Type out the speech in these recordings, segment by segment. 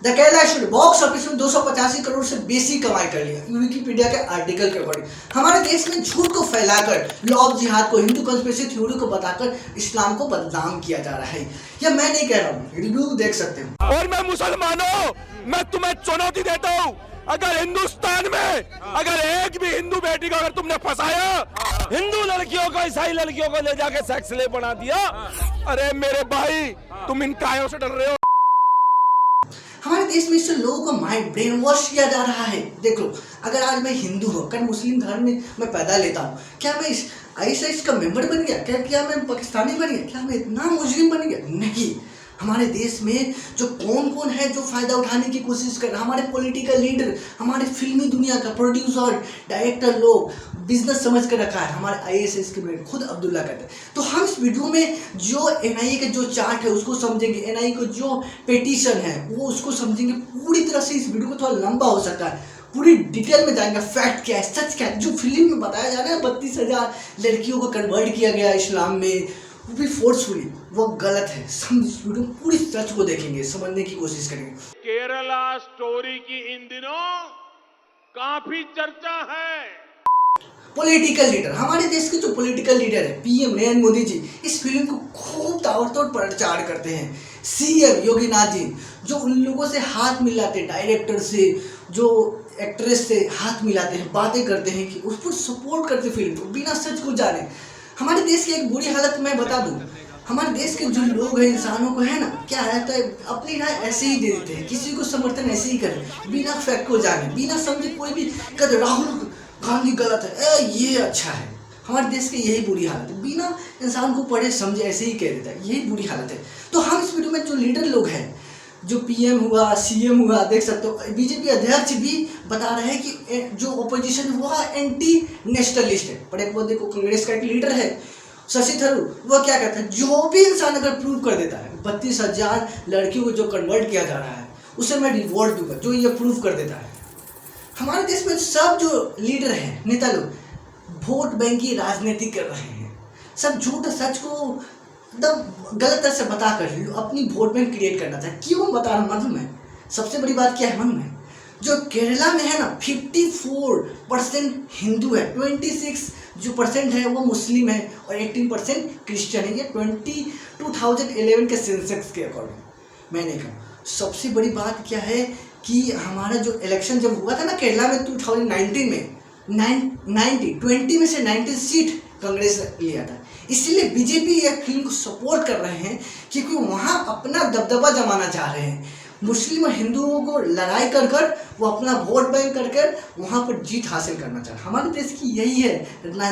The Kerala story box office में 285 करोड़ से बेसी कमाई कर लिया, विकिपीडिया के आर्टिकल के अकॉर्डिंग। हमारे देश में झूठ को फैलाकर लॉ ऑफ जिहाद को, हिंदू कॉन्स्पिरेसी थ्योरी को बताकर इस्लाम को बदनाम किया जा रहा है। यह मैं नहीं कह रहा हूँ, रिव्यू देख सकते हो। और मैं मुसलमानों, मैं तुम्हें चुनौती देता हूँ, अगर हिंदुस्तान में अगर एक भी हिंदू बेटी को अगर तुमने फंसाया, हिंदू लड़कियों को ईसाई लड़कियों को ले जाके सेक्स ले बना दिया, अरे मेरे भाई तुम इन कायों से डर रहे हो। हमारे देश में इससे लोगों का माइंड ब्रेन वॉश किया जा रहा है। देख लो, अगर आज मैं हिंदू हूँ, अगर मुस्लिम धर्म में मैं पैदा लेता हूँ, क्या मैं इस आईएसआईएस का मेंबर बन गया? क्या मैं पाकिस्तानी बन गया? क्या मैं इतना मुस्लिम बन गया? नहीं। हमारे देश में जो कौन कौन है जो फायदा उठाने की कोशिश कर रहा है, हमारे पॉलिटिकल लीडर, हमारे फिल्मी दुनिया का प्रोड्यूसर, डायरेक्टर लोग बिजनेस समझ कर रखा है। हमारे आईएएस के मेरे खुद अब्दुल्ला कहते हैं। तो हम इस वीडियो में जो एनआईए का जो चार्ट है उसको समझेंगे, एनआईए को जो पिटीशन है वो उसको समझेंगे पूरी तरह से। इस वीडियो को थोड़ा लंबा हो सकता है, पूरी डिटेल में जाएंगे, फैक्ट क्या है, सच क्या है। जो फिल्म में बताया जा रहा है 32,000 लड़कियों को कन्वर्ट किया गया इस्लाम में, वो भी फोर्सफुली, वो गलत है। हम इस वीडियो में पूरी सच को देखेंगे, समझने की कोशिश करेंगे। केरला स्टोरी की इन दिनों काफी चर्चा है। पॉलिटिकल लीडर, हमारे देश के जो पॉलिटिकल लीडर है, पीएम नरेंद्र मोदी जी इस फिल्म को खूब ताबड़तोड़ प्रचार करते हैं। सीएम योगी नाथ जी जो उन लोगों से हाथ मिलाते हैं, डायरेक्टर से, जो एक्ट्रेस से हाथ मिलाते हैं, बातें करते हैं कि उस पर सपोर्ट करते फिल्म को बिना सच को जाने। हमारे देश की एक बुरी हालत मैं बता दूं, हमारे देश के जो लोग हैं, इंसानों को है ना, क्या रहता है, अपनी राय ऐसे ही दे देते हैं, किसी को समर्थन ऐसे ही करें बिना फैक्ट को जाने, बिना समझे। कोई भी कहते राहुल गांधी गलत है, ये अच्छा है। हमारे देश की यही बुरी हालत है, बिना इंसान को पढ़े समझे ऐसे ही कह देता है, यही बुरी हालत है। तो हम इस वीडियो में जो लीडर लोग हैं, जो पीएम हुआ, सीएम हुआ, देख सकते हो, बीजेपी अध्यक्ष भी बता रहे हैं कि जो अपोजिशन है वो एंटी नेशनलिस्ट है। पर एक वो देखो, कांग्रेस का एक लीडर है शशि थरूर, वो क्या कहता है, जो भी इंसान अगर प्रूव कर देता है 32,000 लड़कियों को जो कन्वर्ट किया जा रहा है उसे मैं रिवॉर्ड दूंगा, जो ये प्रूव कर देता है। हमारे देश में सब जो लीडर हैं, नेता लोग वोट बैंक की राजनीति कर रहे हैं। सब झूठ सच को एकदम गलत तरह से बताकर अपनी वोट बैंक क्रिएट करना चाहिए। क्यों बता रहा हूँ मालूम है? सबसे बड़ी बात क्या है मालूम है? जो केरला में है ना 54% हिंदू है, 26 जो परसेंट है वो मुस्लिम है और 18% क्रिश्चियन है। ये 2011 के सेंसेक्स के अकॉर्डिंग मैंने कहा। सबसे बड़ी बात क्या है कि हमारा जो इलेक्शन जब हुआ था ना केरला में 2019 में 20 में से 19 सीट कांग्रेस लिया था। इसीलिए बीजेपी यह फिल्म को सपोर्ट कर रहे हैं क्योंकि वहाँ अपना दबदबा जमाना चाह रहे हैं। मुस्लिम और हिंदुओं को लड़ाई कर कर वो अपना वोट बैंक कर कर वहाँ पर जीत हासिल करना चाह रहे हैं। हमारे देश की यही है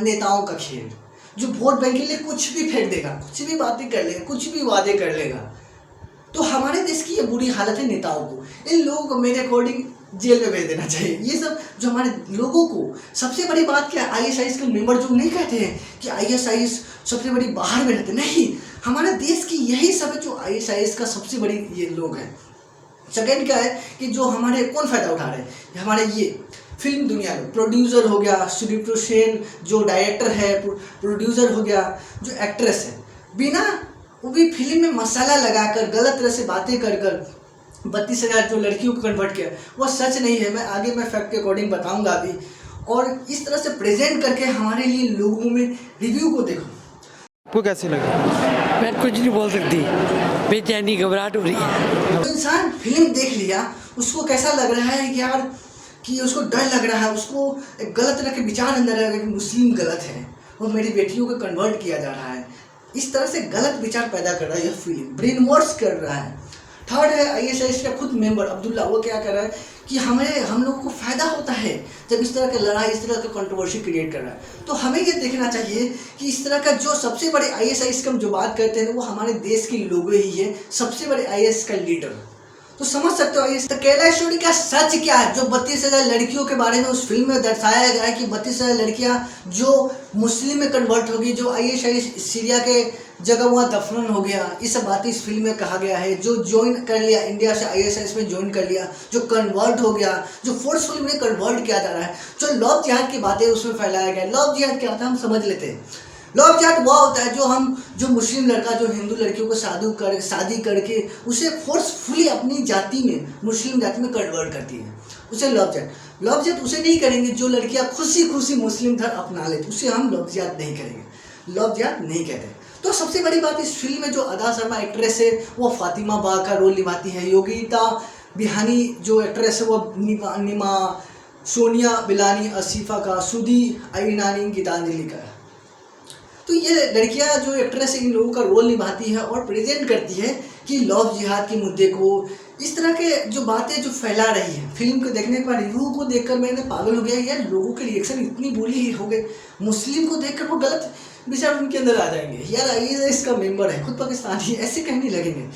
नेताओं का खेल, जो वोट बैंक के लिए कुछ भी फेंक देगा, कुछ भी बातें कर लेगा, कुछ भी वादे कर लेगा। तो हमारे देश की ये बुरी हालत है नेताओं को। इन लोगों को मेरे अकॉर्डिंग जेल में भेज देना चाहिए। ये सब जो हमारे लोगों को, सबसे बड़ी बात क्या है, आईएसआईएस के मेंबर जो नहीं कहते हैं कि आईएसआईएस सबसे बड़ी बाहर में रहते, नहीं, हमारे देश की यही सब है जो आईएसआईएस का सबसे बड़ी ये लोग हैं। सेकेंड क्या है कि जो हमारे कौन फ़ायदा उठा रहे हैं, हमारे ये फिल्म दुनिया में प्रोड्यूसर हो गया, सुदीप सेन जो डायरेक्टर है, प्रोड्यूसर हो गया, जो एक्ट्रेस है, बिना वो भी फिल्म में मसाला लगाकर गलत तरह से बातें कर कर 32,000 जो लड़कियों को कन्वर्ट किया, वो सच नहीं है। मैं आगे फैक्ट के अकॉर्डिंग बताऊंगा अभी। और इस तरह से प्रेजेंट करके हमारे लिए लोगों में रिव्यू को देखो। आपको कैसी लगी? मैं कुछ नहीं बोल सकती, बेचैनी घबराहट हो रही है। तो इंसान फिल्म देख लिया, उसको कैसा लग रहा है कि यार, कि उसको डर लग रहा है, उसको एक गलत तरह के विचार अंदर है कि मुस्लिम गलत है और मेरी बेटियों को कन्वर्ट किया जा रहा है। इस तरह से गलत विचार पैदा कर रहा है यह फिल्म, ब्रेन वॉश कर रहा है। थर्ड है आईएसआईएस का खुद मेंबर अब्दुल्ला, वो क्या कर रहा है कि हम लोगों को फ़ायदा होता है जब इस तरह की लड़ाई, इस तरह का कंट्रोवर्सी क्रिएट कर रहा है। तो हमें ये देखना चाहिए कि इस तरह का जो सबसे बड़े आईएसआईएस का हम जो बात करते हैं वो हमारे देश के लोग ही है, सबसे बड़े आईएएस का लीडर। तो समझ सकते हो आईएएस। तो केरला स्टोरी का सच क्या है, जो 32,000 लड़कियों के बारे में उस फिल्म में दर्शाया गया है कि 32,000 लड़कियां जो मुस्लिम में कन्वर्ट होगी, जो आईएसआईएस सीरिया के जगह वहाँ दफन हो गया, ये सब बातें इस फिल्म में कहा गया है। जो ज्वाइन कर लिया इंडिया से आईएसआईएस में ज्वाइन कर लिया, जो कन्वर्ट हो गया, जो फोर्सफुल में कन्वर्ट किया जा रहा है, जो लव जिहाद की बातें उसमें फैलाया गया। लव जिहाद क्या होता है हम समझ लेते हैं। लव जिहाद वह होता है जो मुस्लिम लड़का जो हिंदू लड़कियों को शादी करके उसे फोर्सफुली अपनी जाति में, मुस्लिम जाति में कन्वर्ट करती है, उसे लव जिहाद उसे नहीं करेंगे जो लड़कियां खुशी खुशी मुस्लिम धर्म अपना लेती, उसे हम लव जिहाद नहीं करेंगे, लव जिहाद नहीं कहते। तो सबसे बड़ी बात इस फिल्म में जो अदा शर्मा एक्ट्रेस है वो फातिमा बा का रोल निभाती है, योगिता बिहानी जो एक्ट्रेस है वो निमा, सोनिया बिलानी आसिफा का, सुधी आइनानी गीतांजलि का। तो ये लड़कियां जो एक्ट्रेस इन लोगों का रोल निभाती है और प्रेजेंट करती है कि लव जिहाद के मुद्दे को, इस तरह के जो बातें जो फैला रही है। फिल्म को देखने के बाद रिव्यू को देखकर मैंने पागल हो गया यार, लोगों के रिएक्शन इतनी बुरी हो गए, मुस्लिम को देखकर वो गलत विचार उनके अंदर आ जाएंगे, यार ये इसका मेंबर है, खुद पाकिस्तानी है, ऐसे कहने लगेंगे।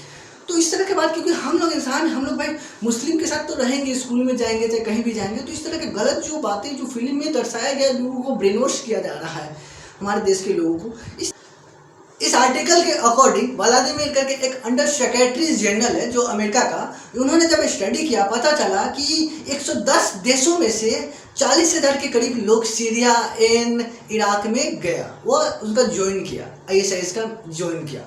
तो इस तरह के बात, क्योंकि हम लोग इंसान, हम लोग भाई मुस्लिम के साथ तो रहेंगे, स्कूल में जाएंगे चाहे कहीं भी जाएंगे, तो इस तरह के गलत जो बातें जो फिल्म में दर्शाया गया, लोगों को ब्रेन वॉश किया जा रहा है हमारे देश के लोगों को। इस आर्टिकल के अकॉर्डिंग व्लादिमीर करके एक अंडर सेक्रेटरी जनरल है जो अमेरिका का, उन्होंने जब स्टडी किया पता चला कि 110 देशों में से 40,000 के करीब लोग सीरिया एंड इराक में गया, वो उसका ज्वाइन किया, ISIS का ज्वाइन किया।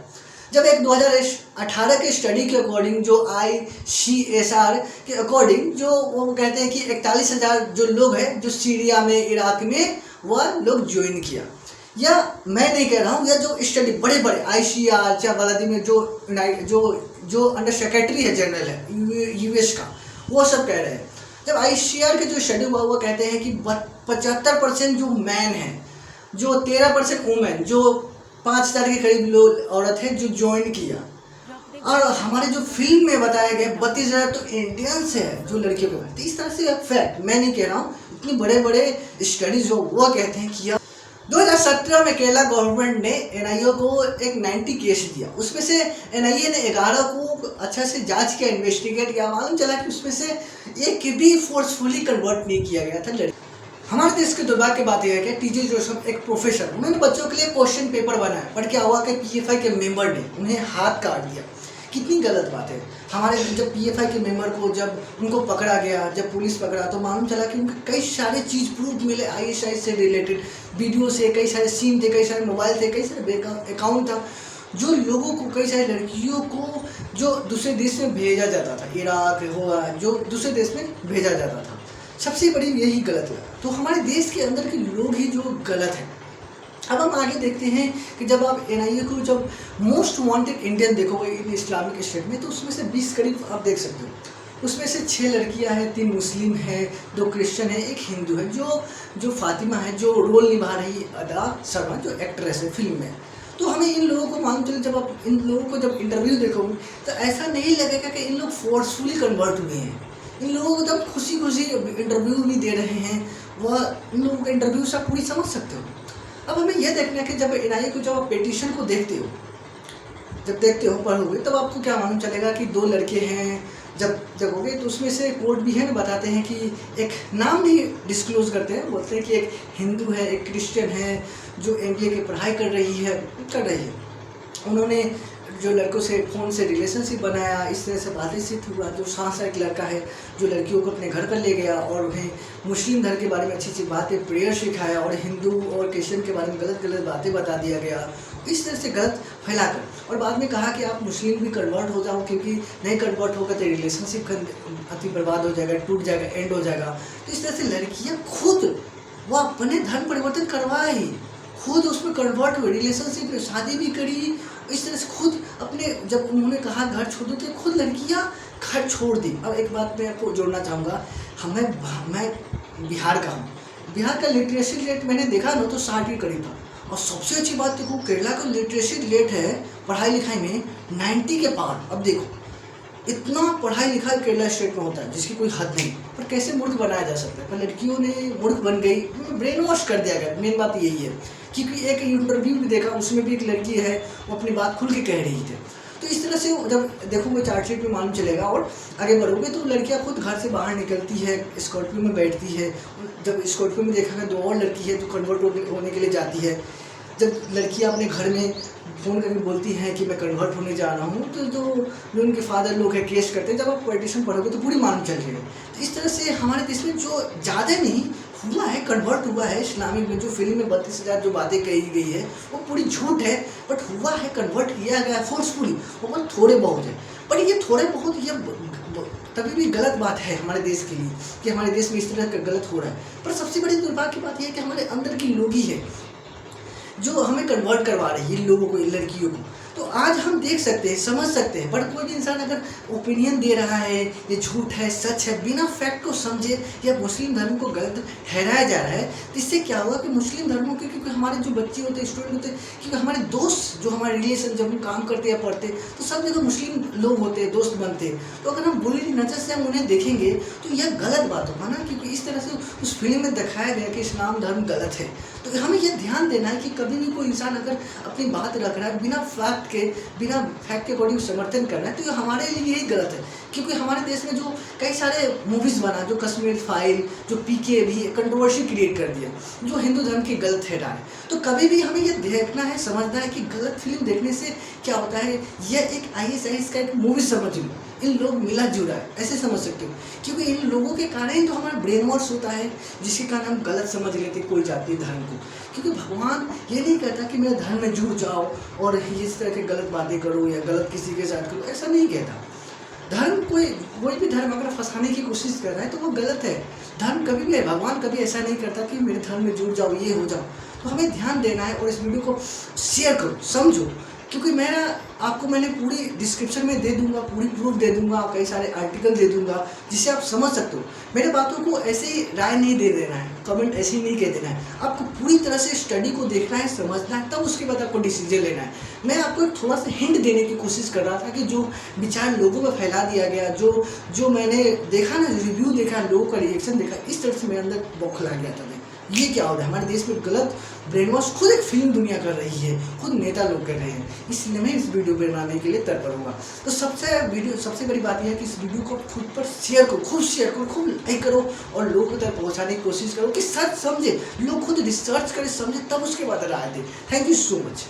जब एक 2018 के स्टडी के अकॉर्डिंग जो ICSR के अकॉर्डिंग जो वो कहते हैं कि 41,000 जो लोग हैं जो सीरिया में इराक में वह लोग ज्वाइन किया। या मैं नहीं कह रहा हूँ, या जो स्टडी बड़े बड़े ICR चाहे व्लादिमीर जो अंडर सेक्रेटरी है जनरल है US का, वो सब कह रहे हैं। जब ICR के जो स्टडी हुआ वो कहते हैं कि 75% जो मैन हैं, जो 13% वुमेन, जो 5,000 के करीब लोग औरत है जो ज्वाइन किया, और हमारे जो फिल्म में बताया गया 32,000 तो इंडियंस है जो लड़कियों को। तो इस तरह से फैक्ट मैं नहीं कह रहा हूँ, इतने बड़े बड़े स्टडीज जो वो कहते हैं किया। 2017 में केरला गवर्नमेंट ने NIA को एक 90 केस दिया, उसमें से NIA ने 11 को अच्छा से जांच किया, इन्वेस्टिगेट किया, मालूम चला कि उसमें से एक भी फोर्सफुली कन्वर्ट नहीं किया गया था लड़की। हमारे देश के दुर्भाग्य की बात यह है कि टीजे जोसेफ एक प्रोफेसर, उन्होंने बच्चों के लिए क्वेश्चन पेपर बनाया, पर क्या हुआ कि PFI के मेंबर ने उन्हें हाथ काट दिया। कितनी गलत बात है। हमारे जब PFI के मेंबर को जब उनको पकड़ा गया, जब पुलिस पकड़ा, तो मालूम चला कि उनके कई सारे चीज़ प्रूफ मिले ISIS से रिलेटेड, वीडियो से, कई सारे सिम थे, कई सारे मोबाइल थे, कई सारे अकाउंट था, जो लोगों को, कई सारी लड़कियों को जो दूसरे देश में भेजा जाता था, इराक होगा, जो दूसरे देश में भेजा जाता था। सबसे बड़ी यही गलत है। तो हमारे देश के अंदर के लोग ही जो गलत हैं। अब हम आगे देखते हैं कि जब आप NIA को जब मोस्ट वांटेड इंडियन देखोगे इन इस्लामिक स्टेट में, तो उसमें से 20 करीब आप देख सकते हो। उसमें से 6 लड़कियां हैं, 3 मुस्लिम हैं, 2 क्रिश्चियन हैं, 1 हिंदू है, जो फातिमा है, जो रोल निभा रही अदा शर्मा जो एक्ट्रेस है फिल्म में। तो हमें इन लोगों को मालूम चले, जब आप इन लोगों को जब इंटरव्यू देखोगे तो ऐसा नहीं लगेगा कि इन लोग फोर्सफुली कन्वर्ट हुए हैं। इन लोगों को जब खुशी खुशी इंटरव्यू भी दे रहे हैं, वह इन लोगों का इंटरव्यू से आप पूरी समझ सकते हो। अब हमें यह देखना है कि जब NIA को जब आप पिटीशन को देखते हो, जब देखते हो, पढ़ोगे, तब आपको क्या मालूम चलेगा कि 2 लड़के हैं। जब देखोगे तो उसमें से कोर्ट भी है ना, बताते हैं कि एक नाम भी डिस्क्लोज करते हैं, बोलते हैं कि एक हिंदू है, एक क्रिश्चियन है जो MBA की पढ़ाई कर रही है। उन्होंने जो लड़कों से फ़ोन से रिलेशनशिप बनाया, इस तरह से बातचीत हुआ। जो साथ एक लड़का है जो लड़कियों को अपने घर पर ले गया और उन्हें मुस्लिम धर्म के बारे में अच्छी अच्छी बातें, प्रेयर सिखाया, और हिंदू और क्रिश्चियन के बारे में गलत गलत बातें बता दिया गया, इस तरह से गलत फैलाकर, और बाद में कहा कि आप मुस्लिम भी कन्वर्ट हो जाओ, क्योंकि नहीं कन्वर्ट होगा तो रिलेशनशिप अति बर्बाद हो जाएगा, टूट जाएगा, एंड हो जाएगा। तो इस तरह से लड़कियाँ खुद वो अपने धर्म परिवर्तन करवाई, खुद उसमें कन्वर्ट हुए, रिलेशनशिप में शादी भी करी। इस तरह से खुद अपने, जब उन्होंने कहा घर छोड़ दो, तो खुद लड़कियां घर छोड़ दी। अब एक बात मैं आपको जोड़ना चाहूँगा, मैं बिहार का हूँ। बिहार का लिटरेसी रेट मैंने देखा ना तो 60 के करीब था, और सबसे अच्छी बात देखो केरला का लिटरेसी रेट है पढ़ाई लिखाई में 90 के पार। अब देखो इतना पढ़ाई लिखाई केरला स्टेट में होता है जिसकी कोई हद नहीं, पर कैसे मूर्ख बनाया जा सकता है। पर लड़कियों ने मूर्ख बन गई, ब्रेन वॉश कर दिया गया। मेन बात यही है, क्योंकि एक इंटरव्यू भी देखा, उसमें भी एक लड़की है, वो अपनी बात खुल के कह रही थी। तो इस तरह से जब देखोगे चार्टशीट में मालूम चलेगा, और आगे बढ़ोगे तो लड़कियां खुद घर से बाहर निकलती है, स्कॉर्पियो में बैठती है। जब स्कॉर्पियो में देखा 2 और लड़की है जो कन्वर्ट होने के लिए जाती है। जब लड़कियां अपने घर में फ़ोन करके बोलती हैं कि मैं कन्वर्ट होने जा रहा हूँ, तो जो उनके फादर लोग हैं केस करते हैं। जब आप पिटीशन पढ़ोगे तो पूरी मालूम चल रही है। तो इस तरह से हमारे देश में जो ज़्यादा नहीं हुआ है, कन्वर्ट हुआ है इस्लामिक में। जो फिल्म में 32,000 जो बातें कही गई है वो पूरी झूठ है, बट हुआ है, कन्वर्ट किया गया फोर्सफुली। वो बहुत थोड़े बहुत है, पर ये थोड़े बहुत ये तभी भी गलत बात है हमारे देश के लिए कि हमारे देश में इस तरह का गलत हो रहा है। पर सबसे बड़ी दुर्भाग्य की बात यह है कि हमारे अंदर की लोग ही है जो हमें कन्वर्ट करवा रही है, इन लोगों को, इन लड़कियों को। तो आज हम देख सकते हैं, समझ सकते हैं, बट कोई भी इंसान अगर ओपिनियन दे रहा है ये झूठ है सच है बिना फैक्ट को समझे या मुस्लिम धर्म को गलत ठहराया जा रहा है, तो इससे क्या हुआ कि मुस्लिम धर्मों के, क्योंकि हमारे जो बच्चे होते हैं, स्टूडेंट होते हैं, क्योंकि हमारे दोस्त जो हमारे रिलेशन जब हम काम करते या पढ़ते तो सब जगह मुस्लिम लोग होते हैं, दोस्त बनते हैं। तो अगर हम बुरी नज़र से हम उन्हें देखेंगे तो यह गलत बात होगा ना, क्योंकि इस तरह से उस फिल्म में दिखाया गया कि इस्लाम धर्म गलत है। तो हमें यह ध्यान देना है कि कभी भी कोई इंसान अगर अपनी बात रख रहा है बिना फैक्ट के अकॉर्डिंग समर्थन कर रहा है तो ये हमारे लिए ही गलत है। क्योंकि हमारे देश में जो कई सारे मूवीज़ बना, जो कश्मीर फाइल, जो पीके भी कंट्रोवर्सी क्रिएट कर दिया, जो हिंदू धर्म की गलत है डाले। तो कभी भी हमें ये देखना है, समझना है कि गलत फिल्म देखने से क्या होता है। यह एक ISIS का एक मूवी समझ लो, इन लोग मिला जुला है, ऐसे समझ सकते हो। क्योंकि इन लोगों के कारण ही तो हमारा ब्रेन वॉश होता है, जिसके कारण हम गलत समझ लेते कोई जाति धर्म को। क्योंकि भगवान ये नहीं कहता कि मेरे धर्म में जुड़ जाओ और इस तरह के गलत बातें करो या गलत किसी के साथ करो, ऐसा नहीं कहता। धर्म कोई भी धर्म अगर फंसाने की कोशिश कर रहा है तो वो गलत है। धर्म कभी भी है, भगवान कभी ऐसा नहीं करता कि मेरे धर्म में जुड़ जाओ, ये हो जाओ। तो हमें ध्यान देना है और इस वीडियो को शेयर करो, समझो। क्योंकि मैंने पूरी डिस्क्रिप्शन में दे दूंगा, पूरी प्रूफ दे दूंगा, कई सारे आर्टिकल दे दूंगा जिससे आप समझ सकते हो। मेरे बातों को ऐसे ही राय नहीं दे देना है, कमेंट ऐसे ही नहीं कह देना है। आपको पूरी तरह से स्टडी को देखना है, समझना है, तब उसके बाद आपको डिसीजन लेना है। मैं आपको एक थोड़ा सा हिंट देने की कोशिश कर रहा था कि जो विचार लोगों में फैला दिया गया, जो मैंने देखा ना, रिव्यू देखा, लोगों का रिएक्शन देखा, इस तरह से मेरे अंदर बौखला गया था। ये क्या हो रहा है हमारे देश में, गलत ब्रेन वॉश खुद एक फिल्म दुनिया कर रही है, खुद नेता लोग कर रहे हैं। इसलिए मैं इस वीडियो बनाने के लिए तत्पर हुआ। तो सबसे बड़ी बात यह है कि इस वीडियो को खुद पर शेयर करो, खूब शेयर करो, खूब लाइक करो और लोगों तक पहुंचाने की कोशिश करो कि सच समझे, लोग खुद रिसर्च करें, समझे, तब उसके बाद राय दें। Thank you so much.